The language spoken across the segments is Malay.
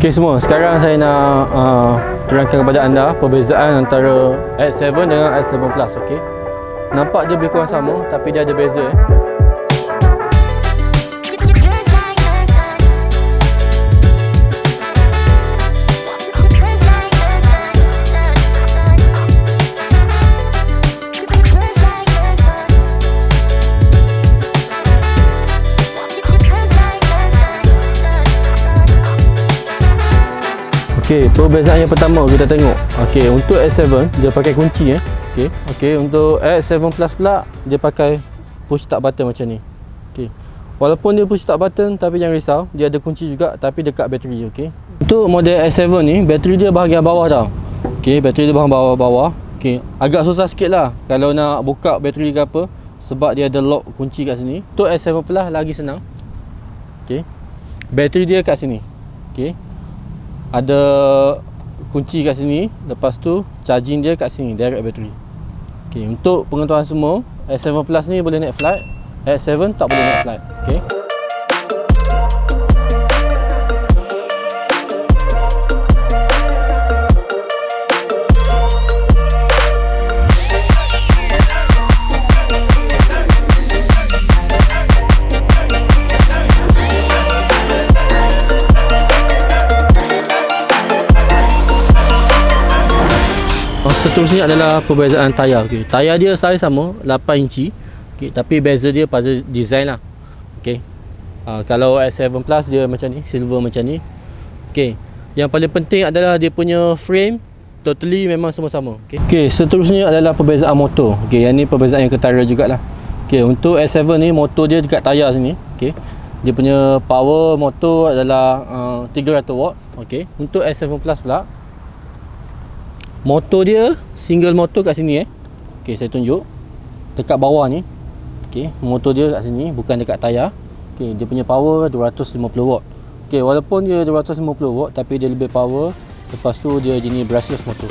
Okey semua, sekarang saya nak terangkan kepada anda perbezaan antara X7 dengan X7 Plus. Okey, nampak dia lebih kurang sama tapi dia ada beza. Okey, perbezaan yang pertama kita tengok. Okey, untuk X7 dia pakai kunci Okey, untuk X7 Plus pula dia pakai push start button macam ni. Okey. Walaupun dia push start button tapi jangan risau, dia ada kunci juga tapi dekat bateri. Okey. Untuk model X7 ni, bateri dia bahagian bawah tau. Okey, bateri dia bahagian bawah. Okey, agak susah sikit lah kalau nak buka bateri ke apa sebab dia ada lock kunci kat sini. Untuk X7 Plus lagi senang. Okey. Bateri dia kat sini. Okey. Ada kunci kat sini, lepas tu charging dia kat sini, direct battery. Okey, untuk pengetahuan semua, X7 Plus ni boleh naik flight, X7 tak boleh naik flight. Okey. Seterusnya adalah perbezaan tayar. Okey, tayar dia saiz sama 8 inci. Okey, tapi beza dia pada design lah. Okey. Kalau X7 Plus dia macam ni, silver macam ni. Okey. Yang paling penting adalah dia punya frame totally memang semua sama. Okey, seterusnya adalah perbezaan motor. Okey, yang ni perbezaan yang ketara jugalah. Okey, untuk X7 ni motor dia dekat tayar sini. Okey. Dia punya power motor adalah 300 watt. Okey. Untuk X7 Plus pula motor dia single motor kat sini Okey, saya tunjuk dekat bawah ni. Okey, motor dia kat sini bukan dekat tayar. Okey, dia punya power 250 watt. Okey, walaupun dia 250 watt tapi dia lebih power. Lepas tu dia jenis brushless motor.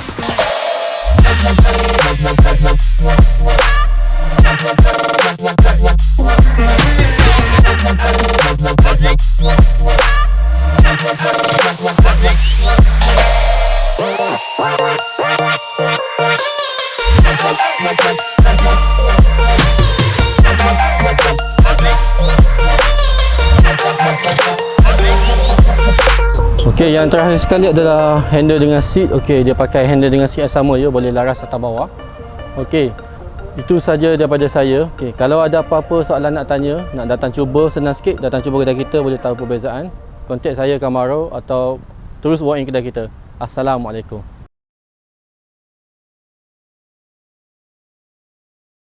Okey, yang terakhir sekali adalah handle dengan seat. Okey, dia pakai handle dengan seat yang sama je, boleh laras atas bawah. Okey, itu saja daripada saya. Okey, kalau ada apa-apa soalan nak tanya, nak datang cuba, senang sikit datang cuba kedai kita, boleh tahu perbezaan. Kontak saya Kamaro atau terus walk in kedai kita. Assalamualaikum.